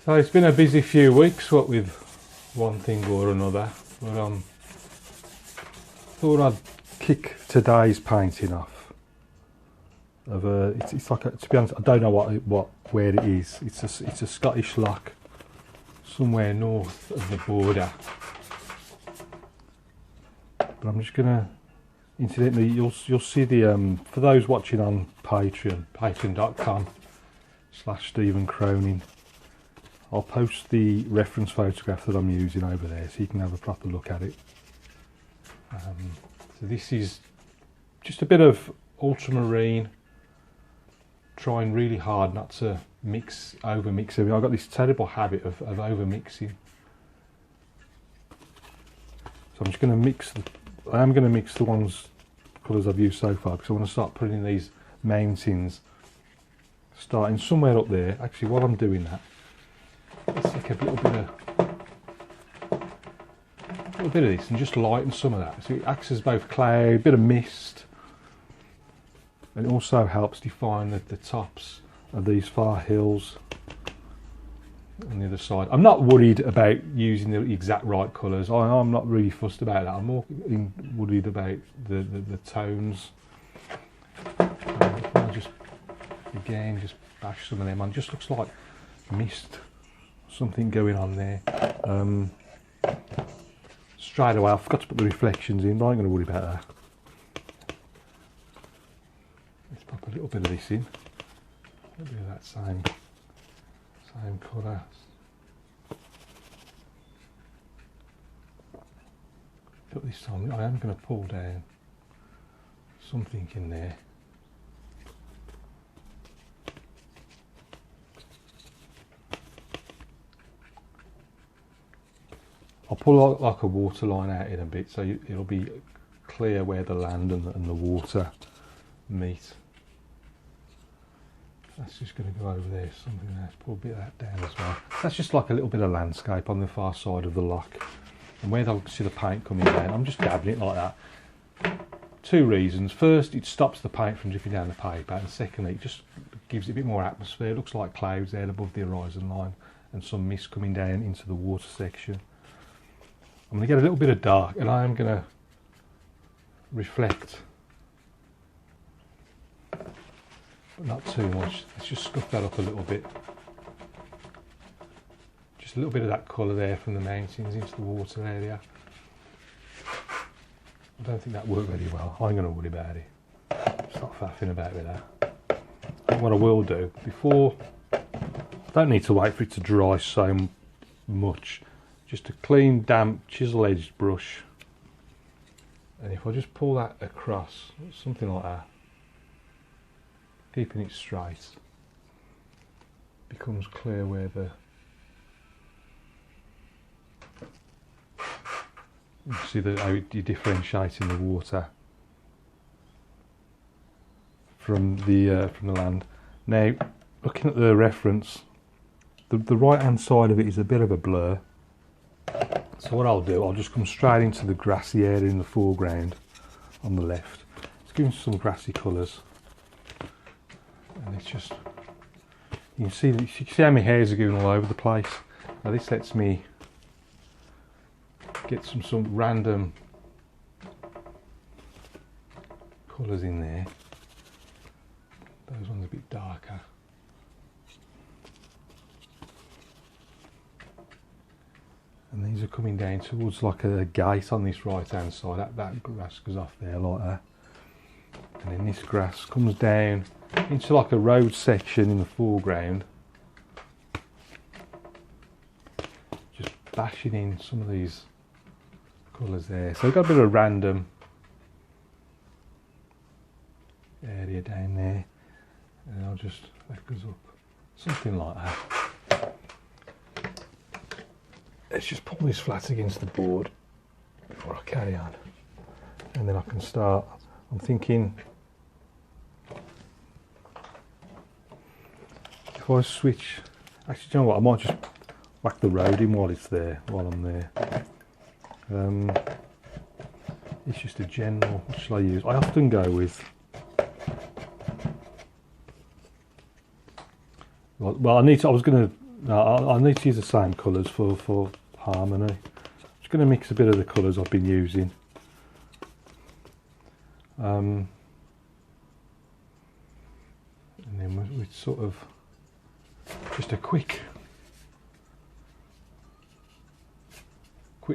So it's been a busy few weeks, what with one thing or another, but thought I'd kick today's painting off. It's like to be honest, I don't know where it is. It's a Scottish loch somewhere north of the border. But I'm just gonna, incidentally, you'll see the for those watching on Patreon, patreon.com/Stephen Cronin. I'll post the reference photograph that I'm using over there, so you can have a proper look at it. So this is just a bit of ultramarine. Trying really hard not to over mix everything. I've got this terrible habit of over mixing. So I'm just going to mix. I am going to mix the colours I've used so far, because I want to start putting in these mountains, starting somewhere up there. Actually, while I'm doing that, let's take a little bit of this and just lighten some of that. So it acts as both cloud, a bit of mist, and it also helps define the tops of these far hills on the other side. I'm not worried about using the exact right colours. I'm not really fussed about that. I'm more worried about the tones. I'll just bash some of them on. Just looks like mist, something going on there. Straight away, I forgot to put the reflections in, but I ain't going to worry about that. Let's pop a little bit of this in. A little bit of that same colour. But this time I am going to pull down something in there. I'll pull like a water line out in a bit, so it'll be clear where the land and the water meet. That's just going to go over there, something else. Pull a bit of that down as well. That's just like a little bit of landscape on the far side of the loch. And where they'll see the paint coming down, I'm just dabbing it like that. Two reasons. First, it stops the paint from dripping down the paper, and secondly, it just gives it a bit more atmosphere. It looks like clouds there above the horizon line and some mist coming down into the water section. I'm going to get a little bit of dark, and I am going to reflect, but not too much. Let's just scuff that up a little bit. Just a little bit of that colour there from the mountains into the water area. I don't think that worked very well. I'm going to worry about it. Stop faffing about with that. But what I will do, I don't need to wait for it to dry so much. Just a clean, damp, chisel-edged brush, and if I just pull that across, something like that, keeping it straight, becomes clear where you see how you're differentiating the water from the land. Now, looking at the reference, the right-hand side of it is a bit of a blur. So what I'll do, I'll just come straight into the grassy area in the foreground on the left. Let's give it some grassy colours. And it's just, you can see how my hairs are going all over the place. Now this lets me get some random colours in there. Those ones a bit darker. And these are coming down towards like a gate on this right hand side. That grass goes off there like that. And then this grass comes down into like a road section in the foreground. Just bashing in some of these colours there. So we've got a bit of random area down there. And I'll just, that goes up. Something like that. Let's just pull this flat against the board before I carry on, and then I can start. I'm thinking if I switch, actually, do you know what, I might just whack the road in while it's there, while I'm there. It's just a general, what shall I use? I often go with, well, I was going to No, I need to use the same colours for harmony. Just going to mix a bit of the colours I've been using. And then with sort of just a quick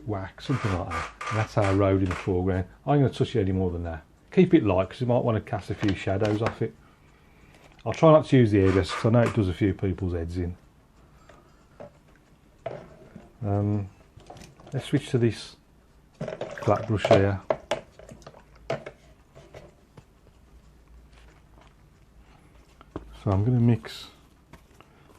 whack, something like that. And that's our road in the foreground. I ain't going to touch it any more than that. Keep it light because you might want to cast a few shadows off it. I'll try not to use the airbrush because I know it does a few people's heads in. Let's switch to this flat brush here. So I'm going to mix,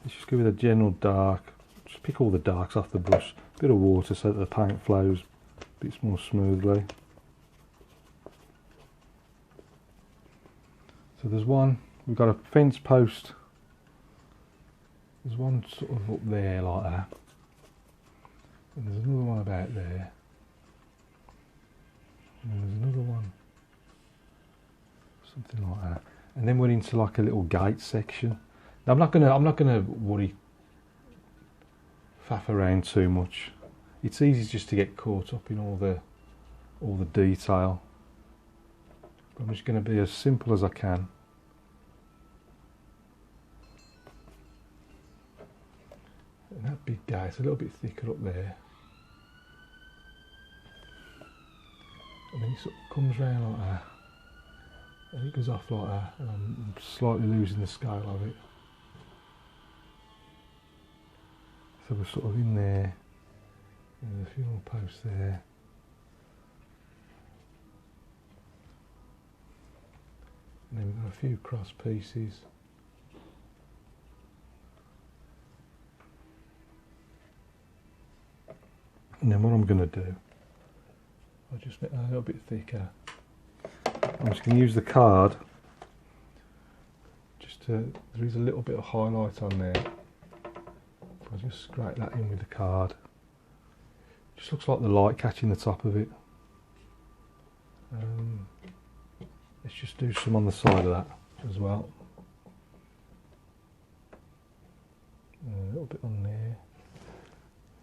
let's just go with a general dark, just pick all the darks off the brush, a bit of water so that the paint flows a bit more smoothly. So there's one, we've got a fence post, there's one sort of up there like that, and there's another one about there, and there's another one, something like that. And then we're into like a little gate section. Now I'm not gonna worry, faff around too much. It's easy just to get caught up in all the detail. But I'm just going to be as simple as I can. And that big gate's a little bit thicker up there. And then it sort of comes round like that. And it goes off like that, and I'm slightly losing the scale of it. So we're sort of in there, and there's a few more posts there. And then we've got a few cross pieces. And then what I'm going to do, I'll just make that a little bit thicker. I'm just going to use the card, there is a little bit of highlight on there. I'll just scrape that in with the card. Just looks like the light catching the top of it. Let's just do some on the side of that as well. A little bit on there.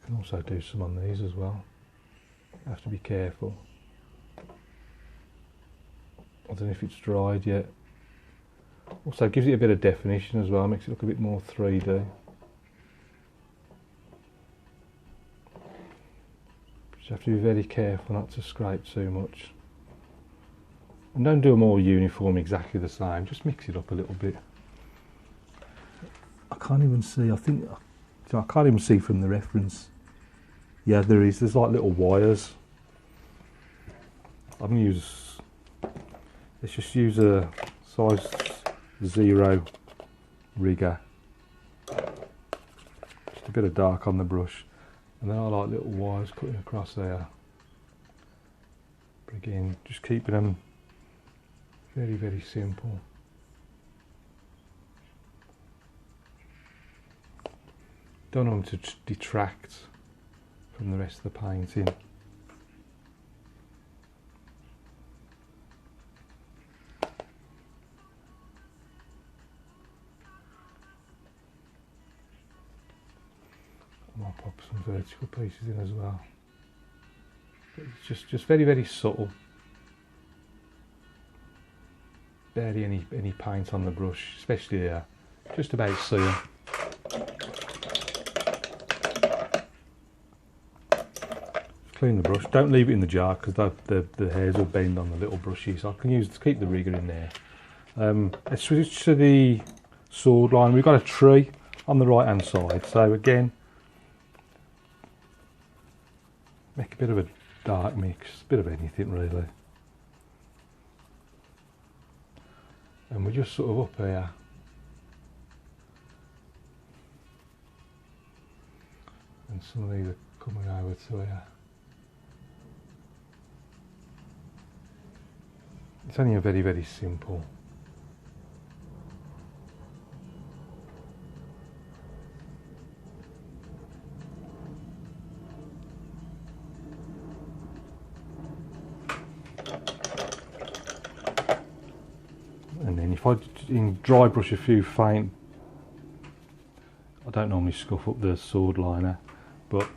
You can also do some on these as well. Have to be careful. I don't know if it's dried yet. Also it gives it a bit of definition as well, makes it look a bit more 3D. Just have to be very careful not to scrape too much. And don't do them all uniform exactly the same, just mix it up a little bit. I can't even see, I can't even see from the reference. Yeah, there's like little wires. I'm going to use, let's just use a size 0 rigger. Just a bit of dark on the brush. And then I like little wires cutting across there. But again, just keeping them very, very simple. Don't want them to detract from the rest of the painting. I might pop some vertical pieces in as well. But it's just very, very subtle. Barely any paint on the brush, especially there. Just about seeing. Clean the brush. Don't leave it in the jar because the hairs will bend on the little brushes. So I can keep the rigger in there. Let's switch to the sword line. We've got a tree on the right hand side. So again, make a bit of a dark mix, a bit of anything really. And we're just sort of up here. And some of these are coming over to here. It's only a very, very simple. And then if I in dry brush a few faint, I don't don't normally scuff up the sword liner, but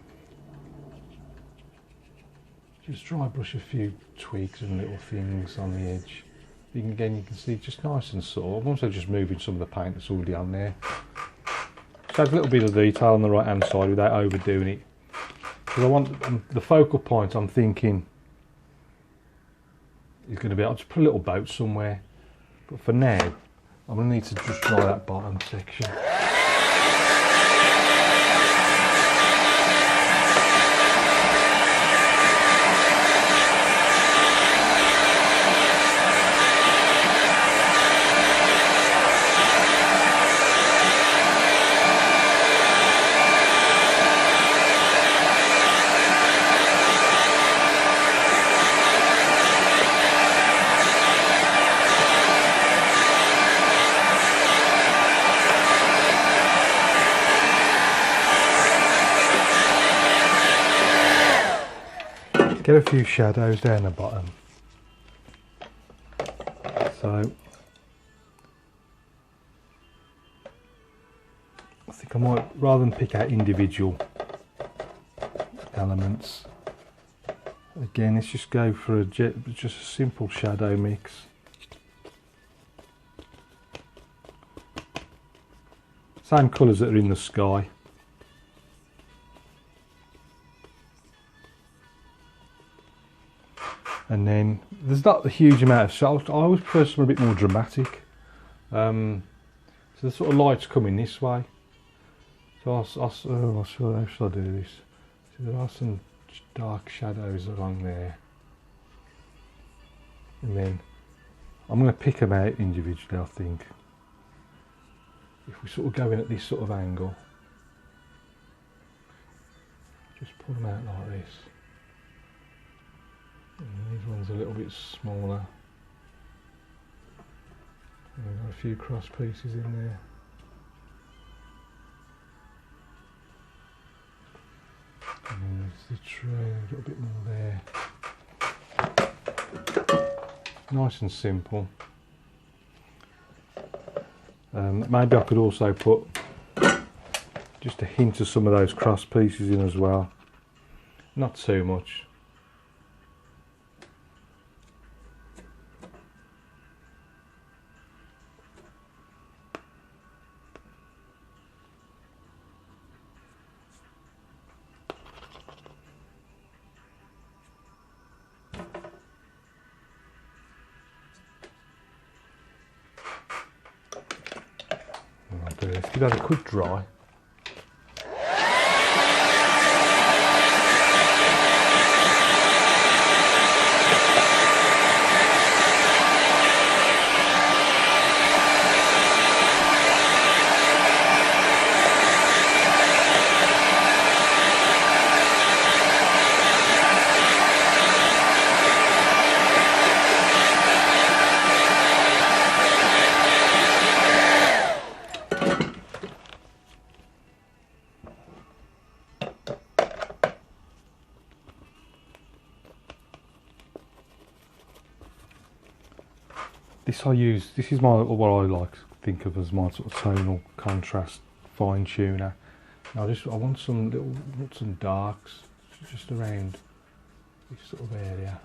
just dry brush a few tweaks and little things on the edge. Again, you can see just nice and subtle. I'm also just moving some of the paint that's already on there. Just add a little bit of detail on the right hand side without overdoing it. Because I want the focal point, I'm thinking, is going to be, I'll just put a little boat somewhere. But for now, I'm going to need to just dry that bottom section. Get a few shadows down the bottom. So I think I might, rather than pick out individual elements, again let's just go for just a simple shadow mix. Same colours that are in the sky. And then there's not a huge amount of shots. I always prefer something a bit more dramatic. So the sort of light's coming this way. So how should I do this? So there are some dark shadows along there. And then I'm going to pick them out individually, I think. If we sort of go in at this sort of angle, just pull them out like this. And these ones are a little bit smaller. And we've got a few cross pieces in there. And then there's the tree, a little bit more there. Nice and simple. Maybe I could also put just a hint of some of those cross pieces in as well. Not too much. Let's give that a quick dry. This is what I like to think of as my sort of tonal contrast fine tuner. Now I want some darks just around this sort of area.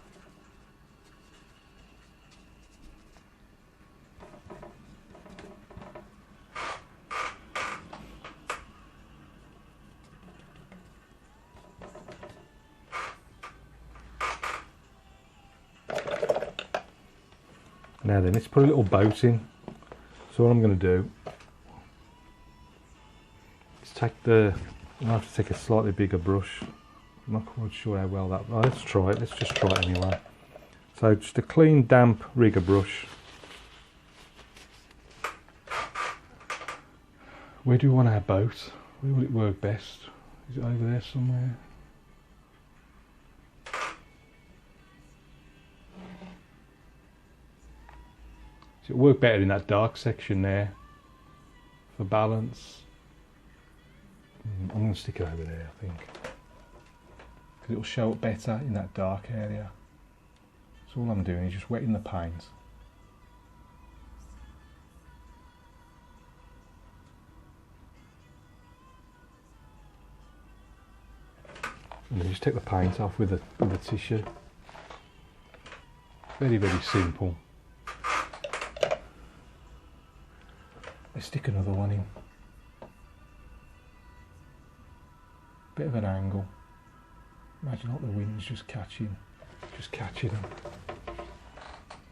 Now then, let's put a little boat in. So what I'm going to do is I have to take a slightly bigger brush. I'm not quite sure how well that. Oh, let's try it. Let's just try it anyway. So just a clean, damp rigger brush. Where do we want our boat? Where will it work best? Is it over there somewhere? So it'll work better in that dark section there for balance. I'm going to stick it over there, I think, because it'll show up better in that dark area. So all I'm doing is just wetting the paint. And then just take the paint off with the tissue. Very, very simple. Let's stick another one in. Bit of an angle. Imagine like the wind's just catching them.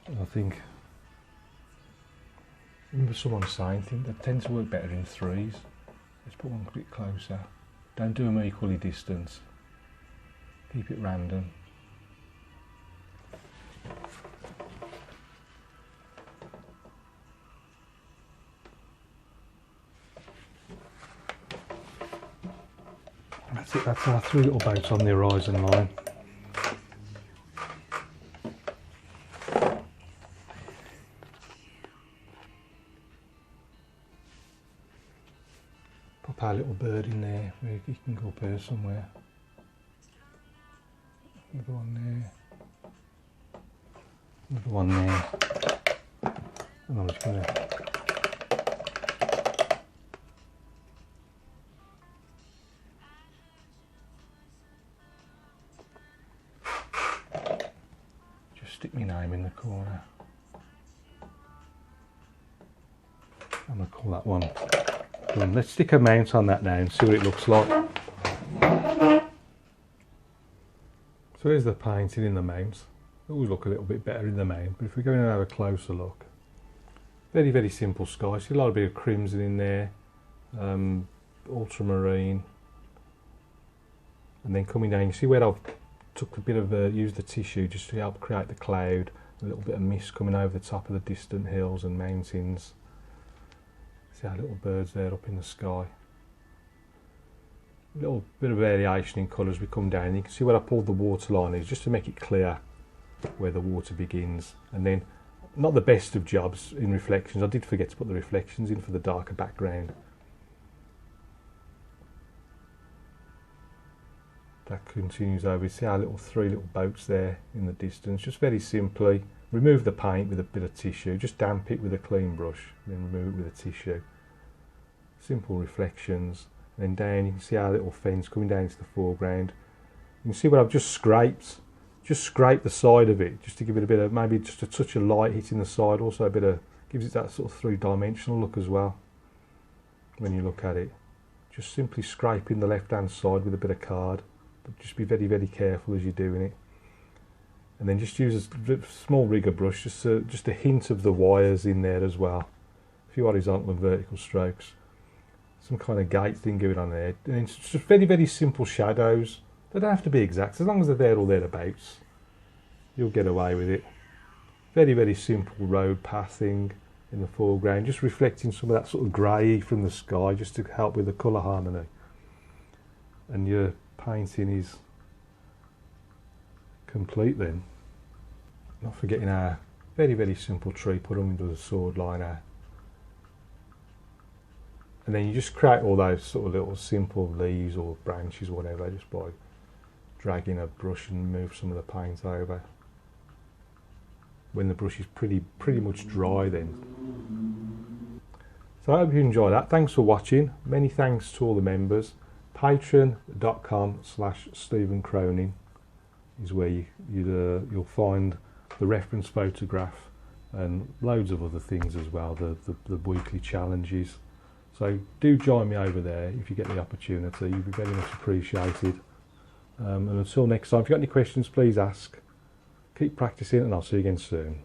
And I think, I remember someone saying, they tend to work better in threes. Let's put one a bit closer. Don't do them equally distant. Keep it random. That's it, that's our 3 little boats on the horizon line. Pop our little bird in there, where he can go up here somewhere. Another one there. Another one there. And I'm just going to stick my name in the corner. I'm going to call that one done. Let's stick a mount on that now and see what it looks like. So there's the painting in the mount. It always look a little bit better in the mount, but if we go in and have a closer look, very, very simple sky. See a lot of bit of crimson in there, ultramarine, and then coming down, you see where I've took a bit of used the tissue just to help create the cloud, a little bit of mist coming over the top of the distant hills and mountains. See our little birds there up in the sky. A little bit of variation in colours we come down. You can see where I pulled the water line is just to make it clear where the water begins. And then, not the best of jobs in reflections, I did forget to put the reflections in for the darker background. That continues over. You see our 3 little boats there in the distance. Just very simply remove the paint with a bit of tissue. Just damp it with a clean brush, then remove it with a tissue. Simple reflections. And then down you can see our little fence coming down to the foreground. You can see where I've just scraped the side of it, just to give it a bit of, maybe just a touch of light hitting the side. Also a bit of, gives it that sort of 3-dimensional look as well when you look at it. Just simply scraping the left hand side with a bit of card. But just be very, very careful as you're doing it. And then just use a small rigger brush, just a hint of the wires in there as well. A few horizontal and vertical strokes. Some kind of gate thing going on there. And it's just very, very simple shadows. They don't have to be exact. As long as they're there or thereabouts, you'll get away with it. Very, very simple road pathing in the foreground. Just reflecting some of that sort of grey from the sky, just to help with the colour harmony. And your painting is complete then. Not forgetting our very, very simple tree put under the sword liner. And then you just create all those sort of little simple leaves or branches or whatever just by dragging a brush and move some of the paint over. When the brush is pretty much dry then. So I hope you enjoy that. Thanks for watching. Many thanks to all the members. Patreon.com/Stephen Cronin is where you'll find the reference photograph and loads of other things as well, the weekly challenges. So do join me over there if you get the opportunity. You'd be very much appreciated. And until next time, if you've got any questions, please ask. Keep practicing and I'll see you again soon.